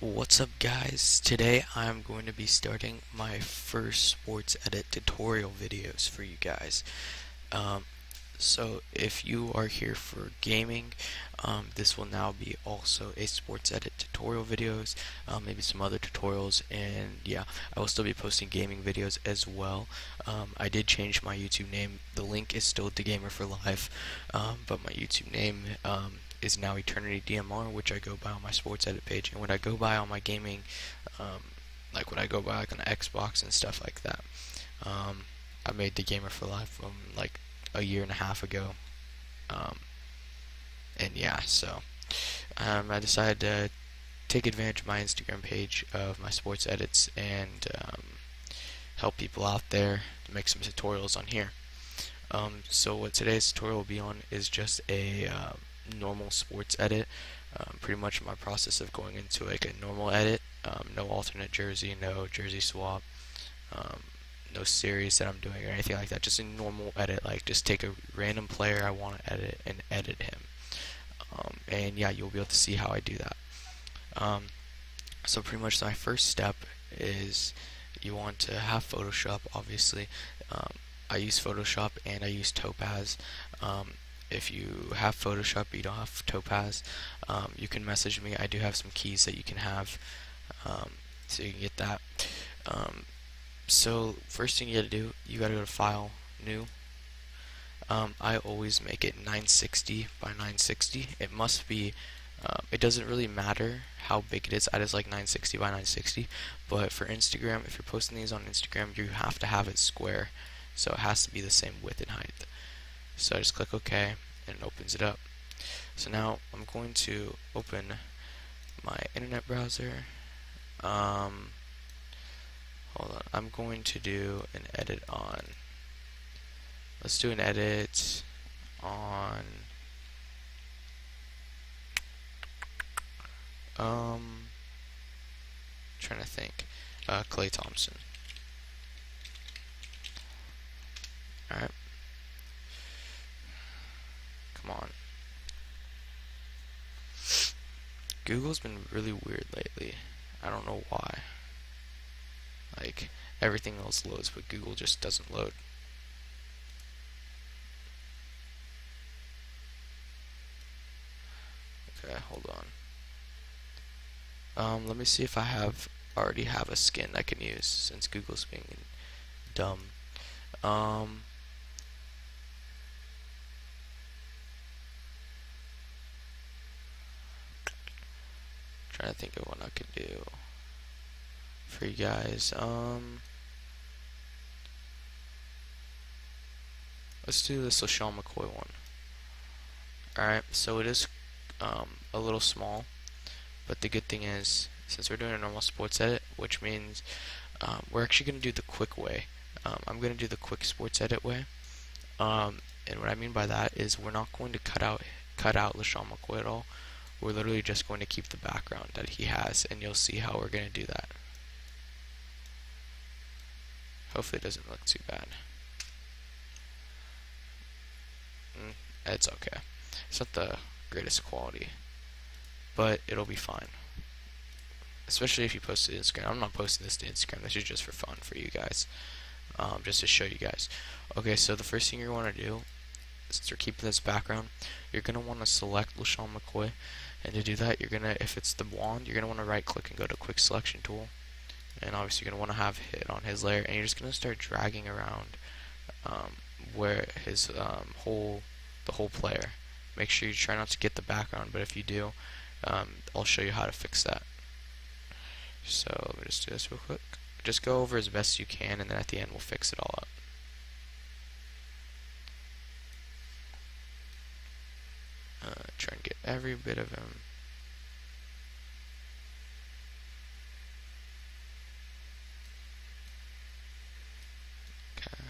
What's up, guys? Today I'm going to be starting my first sports edit tutorial videos for you guys. Um, so if you are here for gaming, this will now be also a sports edit tutorial videos, maybe some other tutorials, and yeah, I will still be posting gaming videos as well. I did change my YouTube name. The link is still The Gamer for Life, but my YouTube name is now EternityDMR, which I go by on my sports edit page, and what I go by on my gaming, um, like what I go by like on Xbox and stuff like that. I made The Gamer for Life like a year and a half ago, um, and yeah, so I decided to take advantage of my Instagram page of my sports edits and help people out there to make some tutorials on here. So what today's tutorial will be on is just a normal sports edit. Pretty much my process of going into like a normal edit, no alternate jersey, no jersey swap, um, no series that I'm doing or anything like that. Just a normal edit, like just take a random player I want to edit and edit him. And yeah, you'll be able to see how I do that. So pretty much my first step is you want to have Photoshop, obviously. I use Photoshop and I use Topaz. If you have Photoshop but you don't have Topaz, you can message me. I do have some keys that you can have, so you can get that. So first thing you gotta do, you gotta go to File, New. I always make it 960 by 960. It must be, it doesn't really matter how big it is. I just like 960 by 960. But for Instagram, if you're posting these on Instagram, you have to have it square. So it has to be the same width and height. So I just click OK and it opens it up. So now I'm going to open my internet browser. Hold on, I'm going to do an edit on, let's do an edit on, trying to think, Clay Thompson. Alright, come on. Google's been really weird lately. I don't know why. Like, everything else loads, but Google just doesn't load. Okay, hold on. Let me see if I already have a skin I can use, since Google's being dumb. Trying to think of what I could do for you guys. Let's do this LaShawn McCoy one. Alright, so it is a little small, but the good thing is, since we're doing a normal sports edit, which means we're actually going to do the quick way. I'm going to do the quick sports edit way. And what I mean by that is we're not going to cut out LaShawn McCoy at all. We're literally just going to keep the background that he has, and you'll see how we're going to do that. Hopefully it doesn't look too bad. It's okay. It's not the greatest quality, but it'll be fine. Especially if you post it to Instagram. I'm not posting this to Instagram. This is just for fun for you guys, just to show you guys. Okay, so the first thing you want to do, since we're keeping this background, you're gonna want to select LaShawn McCoy, and to do that, you're gonna, if it's the wand, you're gonna want to right-click and go to Quick Selection Tool, and obviously you're gonna want to have hit on his layer, and you're just gonna start dragging around where his the whole player. Make sure you try not to get the background, but if you do, I'll show you how to fix that. So let me just do this real quick. Just go over as best you can, and then at the end we'll fix it all up. Try and get every bit of him. Okay.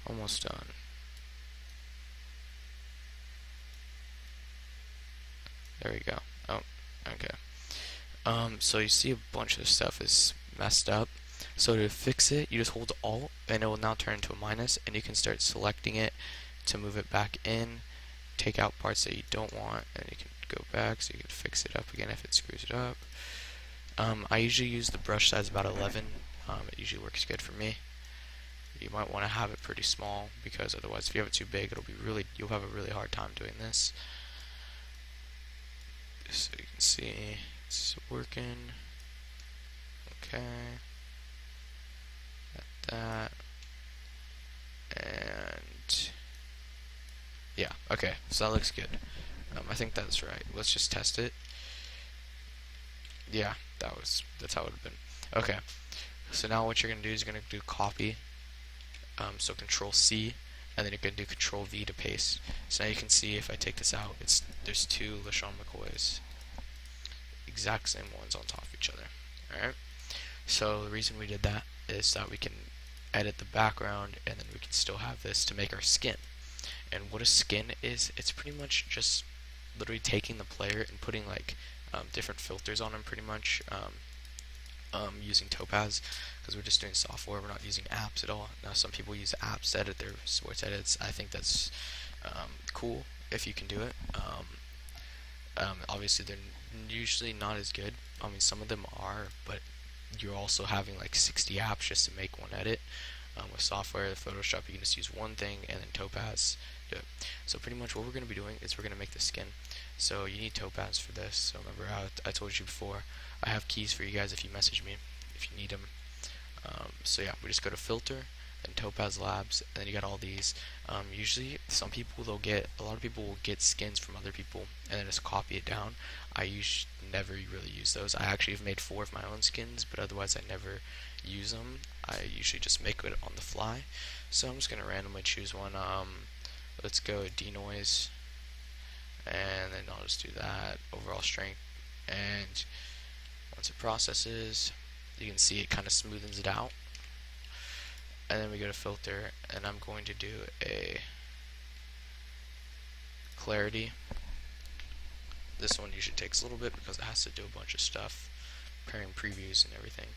Almost done. There we go. Oh, okay. So you see a bunch of stuff is messed up. So to fix it, you just hold Alt and it will now turn into a minus, and you can start selecting it to move it back in, take out parts that you don't want, and you can go back so you can fix it up again if it screws it up. I usually use the brush size about 11. It usually works good for me. You might want to have it pretty small, because otherwise if you have it too big, you'll have a really hard time doing this. So you can see it's working. Okay. Got that. And yeah, okay, so that looks good. I think that's right. Let's just test it. Yeah, that's how it would have been. Okay, so now what you're gonna do is you're gonna do copy. So Control C, and then you're gonna do Control V to paste. So now you can see if I take this out, there's two LaShawn McCoys, exact same ones on top of each other. All right. So the reason we did that is that we can edit the background, and then we can still have this to make our skin. And what a skin is, it's pretty much just literally taking the player and putting like different filters on them, pretty much using Topaz, because we're just doing software, we're not using apps at all. Now some people use apps to edit their sports edits. I think that's cool if you can do it. Obviously they're usually not as good. I mean, some of them are, but you're also having like 60 apps just to make one edit. With software, Photoshop, you can just use one thing, and then Topaz do it. So pretty much what we're going to be doing is we're going to make the skin. So you need Topaz for this. So remember how I told you before, I have keys for you guys if you message me, if you need them. So yeah, we just go to Filter and Topaz Labs, and then you got all these. Usually, a lot of people will get skins from other people and then just copy it down. I never really use those. I actually have made 4 of my own skins, but otherwise I never use them. I usually just make it on the fly. So I'm just gonna randomly choose one. Let's go denoise, and then I'll just do that. Overall strength, and once it processes, you can see it kind of smoothens it out. And then we go to filter, and I'm going to do a clarity. This one usually takes a little bit because it has to do a bunch of stuff, preparing previews and everything.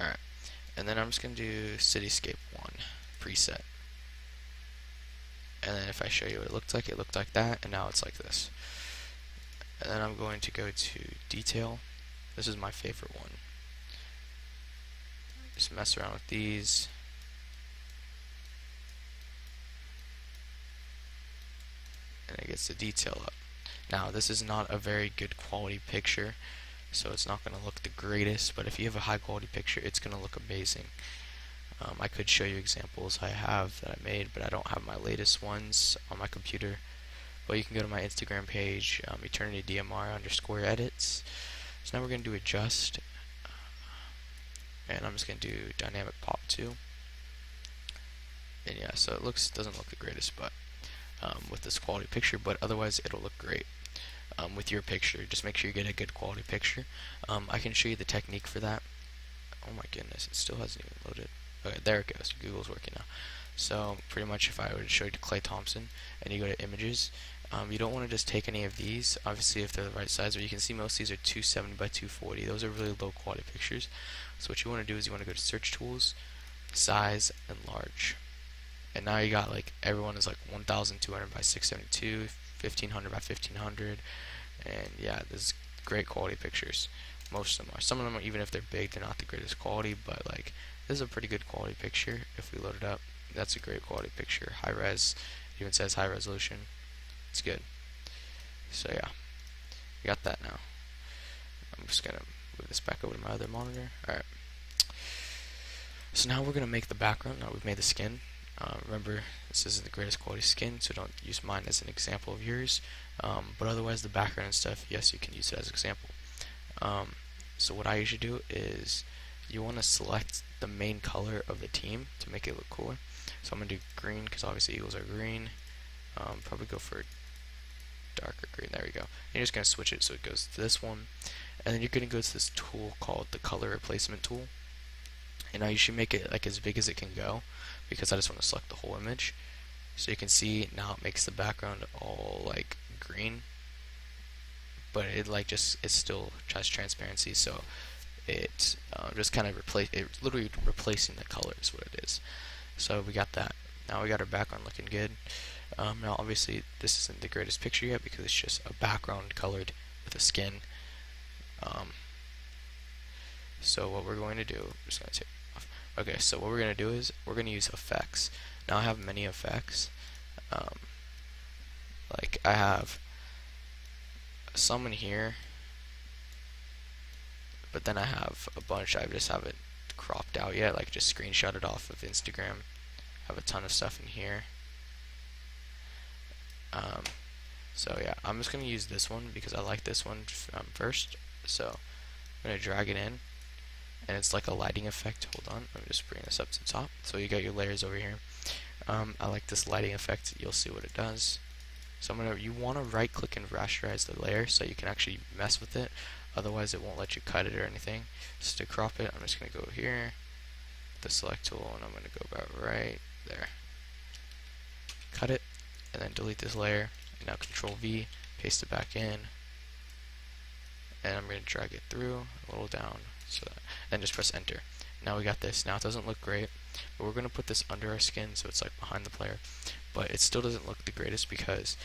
Alright, and then I'm just going to do Cityscape 1 preset. And then if I show you what it looked like that, and now it's like this. And then I'm going to go to detail. This is my favorite one. Just mess around with these. And it gets the detail up. Now this is not a very good quality picture, so it's not going to look the greatest, but if you have a high quality picture, it's going to look amazing. I could show you examples I have that I made, but I don't have my latest ones on my computer. But you can go to my Instagram page, EternityDMR_edits. So now we're going to do adjust, and I'm just going to do dynamic pop 2. And yeah, so it doesn't look the greatest, but with this quality picture, but otherwise it'll look great. With your picture, just make sure you get a good quality picture. I can show you the technique for that. Oh my goodness, it still hasn't even loaded. Okay, there it goes. Google's working now. So pretty much if I were to show you to Clay Thompson and you go to images, you don't want to just take any of these, obviously if they're the right size, but you can see most of these are 270 by 240. Those are really low quality pictures. So what you want to do is you want to go to search tools, size, and large. And now you got like everyone is like 1200 by 672, 1500 by 1500, and yeah, this is great quality pictures. Most of them are. Some of them, even if they're big, they're not the greatest quality, but like this is a pretty good quality picture. If we load it up, that's a great quality picture. High res, it even says high resolution. It's good. So yeah, we got that now. I'm just gonna move this back over to my other monitor. Alright. So now we're gonna make the background. Now we've made the skin. Remember, this isn't the greatest quality skin, so don't use mine as an example of yours. But otherwise, the background and stuff, yes, you can use it as an example. So what I usually do is you want to select the main color of the team to make it look cooler. So I'm going to do green because obviously Eagles are green. Probably go for darker green. There we go. And you're just going to switch it so it goes to this one. And then you're going to go to this tool called the color replacement tool. And now you should make it like as big as it can go because I just want to select the whole image. So you can see now it makes the background all like green, but it like just it still has transparency, so it just kind of it's literally replacing the color is what it is. So we got that. Now we got our background looking good. Now obviously this isn't the greatest picture yet because it's just a background colored with a skin. So what we're going to do, I'm just going to take it off. Okay, so what we're going to do is we're going to use effects. Now I have many effects. Like I have some in here, but then I have a bunch I just haven't cropped out yet, like just screenshotted off of Instagram. I have a ton of stuff in here. So yeah, I'm just going to use this one because I like this one first. So I'm going to drag it in, and it's like a lighting effect. Hold on, let me just bring this up to the top. So you got your layers over here. I like this lighting effect. You'll see what it does. So you want to right click and rasterize the layer so you can actually mess with it. Otherwise it won't let you cut it or anything. Just to crop it, I'm just going to go here, the select tool, and I'm going to go about right there. Cut it, and then delete this layer. And now Control V, paste it back in, and I'm going to drag it through a little down, so that, and just press enter. Now we got this. Now it doesn't look great, but we're going to put this under our skin so it's like behind the player, but it still doesn't look the greatest because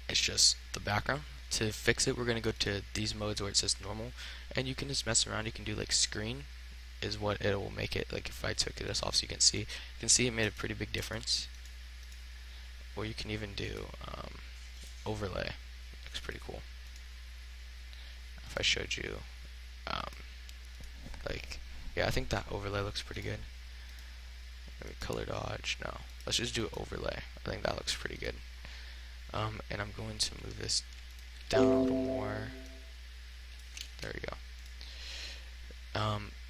it's just the background. To fix it, we're going to go to these modes where it says normal, and you can just mess around. You can do like screen is what it will make it. Like if I took this off so you can see it made a pretty big difference. Or you can even do overlay. Looks pretty cool. If I showed you like, yeah, I think that overlay looks pretty good. Maybe color dodge, no. Let's just do overlay. I think that looks pretty good. And I'm going to move this down a little more. There we go.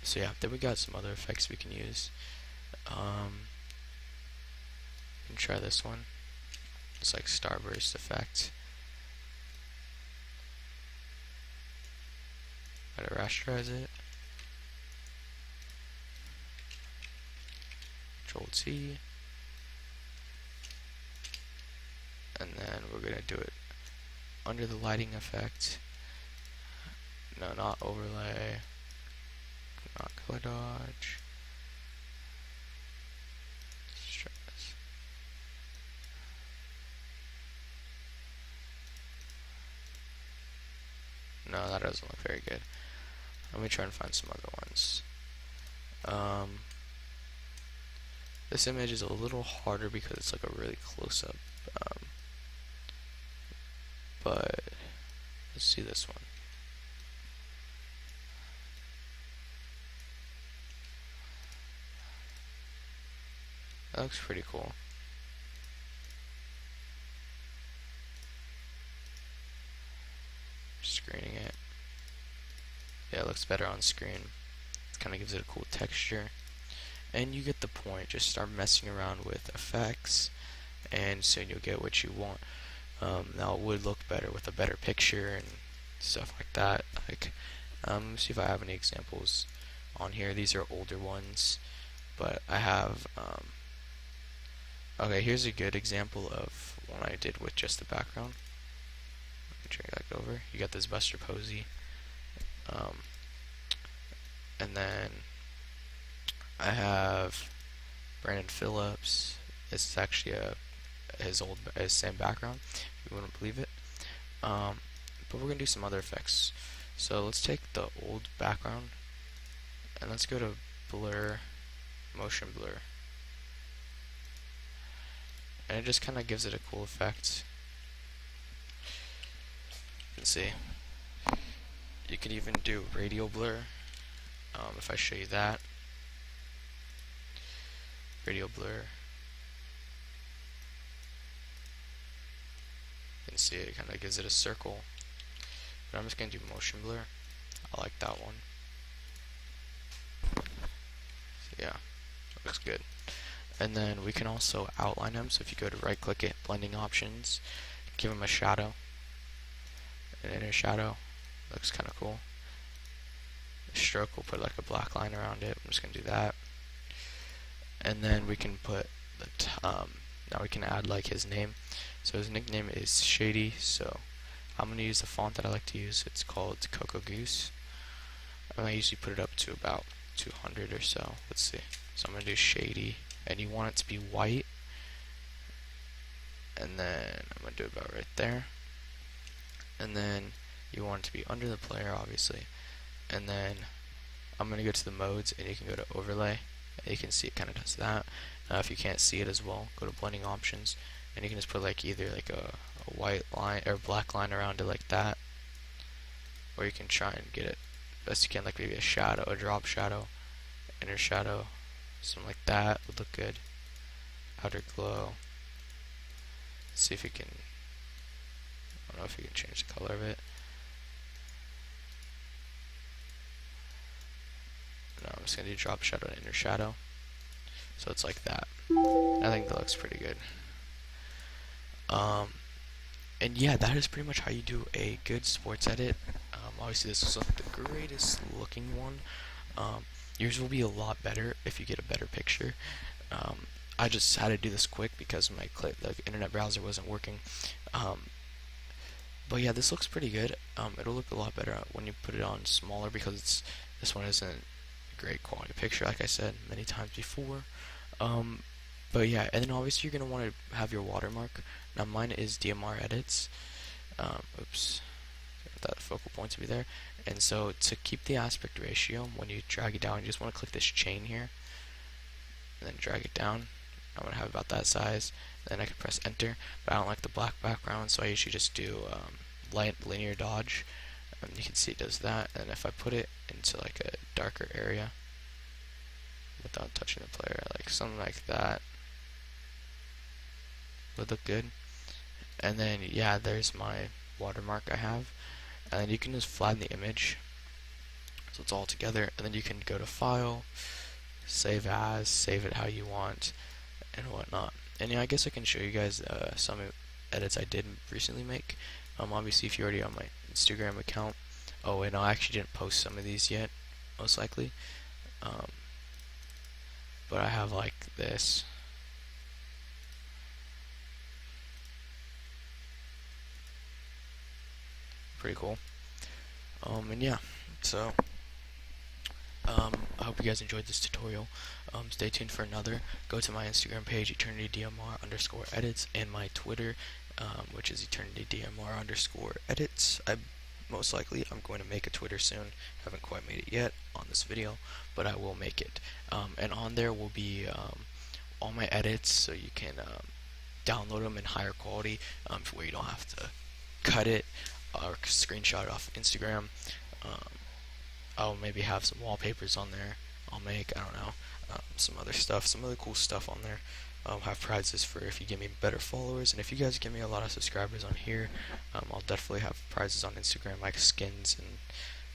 So yeah, then we got some other effects we can use. We can try this one. It's like starburst effect. Gotta rasterize it. Control T. And then we're gonna do it under the lighting effect. No, not overlay. Not color dodge. No, that doesn't look very good. Let me try and find some other ones. This image is a little harder because it's like a really close-up. But let's see this one. That looks pretty cool. Screening it. Yeah, it looks better on screen. It kind of gives it a cool texture. And you get the point. Just start messing around with effects, and soon you'll get what you want. Now it would look better with a better picture and stuff like that. Like, let me see if I have any examples on here. These are older ones, but I have. Okay, here's a good example of one I did with just the background. Drag that over. You got this Buster Posey, and then I have Brandon Phillips. It's actually his same background. You wouldn't believe it. But we're gonna do some other effects. So let's take the old background and let's go to blur, motion blur, and it just kind of gives it a cool effect. You can see. You can even do radial blur. If I show you that, radial blur. You can see it kind of gives it a circle. But I'm just going to do motion blur. I like that one. So yeah, looks good. And then we can also outline them. So if you go to right click it, blending options, give them a shadow, an inner shadow. Looks kind of cool. The stroke, we'll put like a black line around it. I'm just going to do that. And then we can put now we can add like his name. So his nickname is Shady, so I'm going to use the font that I like to use. It's called Cocoa Goose. I usually put it up to about 200 or so. Let's see. So I'm going to do Shady, and you want it to be white, and then I'm going to do it about right there, and then you want it to be under the player, obviously, and then I'm going to go to the modes, and you can go to overlay, and you can see it kind of does that. If you can't see it as well, go to blending options, and you can just put like either like a white line or black line around it like that, or you can try and get it best you can, like maybe a shadow, a drop shadow, inner shadow, something like that would look good. Outer glow. Let's see if we can, I don't know if we can change the color of it. No, I'm just going to do drop shadow and inner shadow. So it's like that. I think that looks pretty good. And yeah, that is pretty much how you do a good sports edit. Obviously this is not the greatest looking one. Yours will be a lot better if you get a better picture. I just had to do this quick because the internet browser wasn't working. But yeah, this looks pretty good. It'll look a lot better when you put it on smaller because this one isn't a great quality picture, like I said many times before. But yeah, and then obviously you're going to want to have your watermark. Now mine is DMR edits. Oops, that focal point to be there. And so to keep the aspect ratio, when you drag it down, you just want to click this chain here, and then drag it down. I'm going to have about that size. Then I can press enter, but I don't like the black background, so I usually just do linear dodge. And you can see it does that. And if I put it into like a darker area without touching the player, like something like that would look good. And then yeah, there's my watermark I have, and then you can just flatten the image so it's all together, and then you can go to file, save as, save it how you want, and whatnot. And yeah, I guess I can show you guys some edits I did recently make. Obviously if you're already on my Instagram account, oh wait, no, I actually didn't post some of these yet, most likely, but I have like this. Pretty cool. And yeah, so I hope you guys enjoyed this tutorial. Stay tuned for another. Go to my Instagram page, EternityDMR_edits, and my Twitter, which is EternityDMR_edits. Most likely I'm going to make a Twitter soon. Haven't quite made it yet on this video, but I will make it. And on there will be all my edits, so you can download them in higher quality, where you don't have to cut it or screenshot it off Instagram. I'll maybe have some wallpapers on there. I'll make, I don't know, some other stuff, some other cool stuff on there. Have prizes for if you give me better followers, and if you guys give me a lot of subscribers on here, I'll definitely have prizes on Instagram, like skins and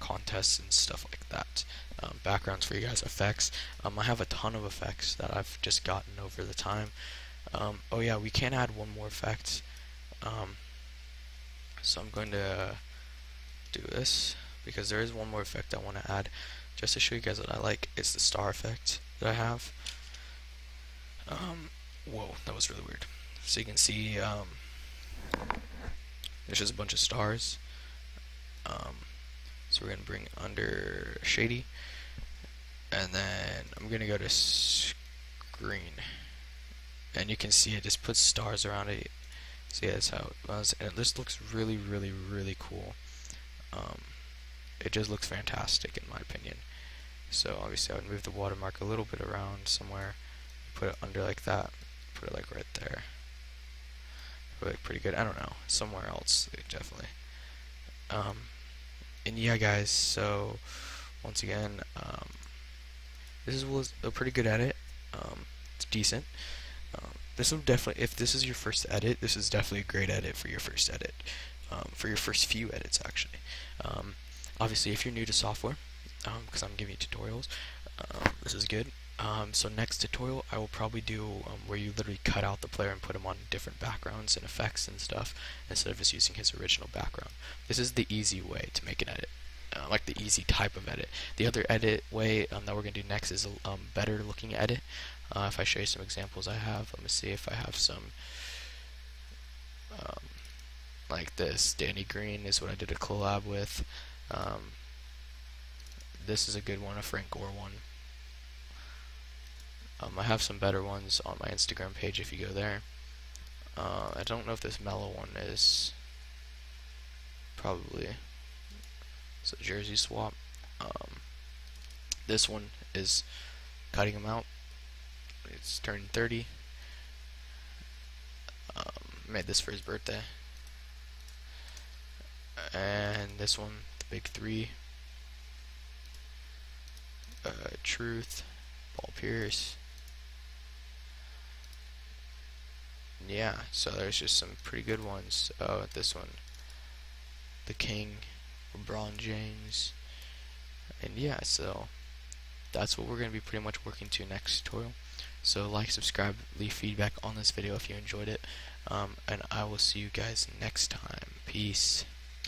contests and stuff like that. Backgrounds for you guys, effects. I have a ton of effects that I've just gotten over the time. Oh yeah, we can add one more effect. So I'm going to do this because there is one more effect I want to add just to show you guys what I like. It's the star effect that I have. Whoa, that was really weird. So you can see there's just a bunch of stars. So we're going to bring under Shady, and then I'm going to go to screen, and you can see it just puts stars around it. See, that's how it was, and it just looks really, really, really cool. It just looks fantastic in my opinion. So obviously I would move the watermark a little bit around somewhere, put it under like that, put it like right there. Would look pretty good. I don't know, somewhere else definitely. And yeah, guys. So once again, this was a pretty good edit. It's decent. This will definitely, if this is your first edit, this is definitely a great edit for your first edit, for your first few edits actually. Obviously if you're new to software, because I'm giving you tutorials, this is good. So next tutorial I will probably do where you literally cut out the player and put him on different backgrounds and effects and stuff instead of just using his original background. This is the easy way to make an edit. Like the easy type of edit. The other edit way that we're going to do next is a better looking edit. If I show you some examples I have, let me see if I have some like this. Danny Green is what I did a collab with. This is a good one, a Frank Gore one. I have some better ones on my Instagram page if you go there. I don't know if this mellow one is. Probably. It's a jersey swap. This one is cutting him out. It's turning 30. Made this for his birthday. And this one, the big 3. Truth, Paul Pierce. Yeah, so there's just some pretty good ones. This one, the King, LeBron James. And yeah, so that's what we're going to be pretty much working to next tutorial. So like, subscribe, leave feedback on this video if you enjoyed it, and I will see you guys next time. Peace.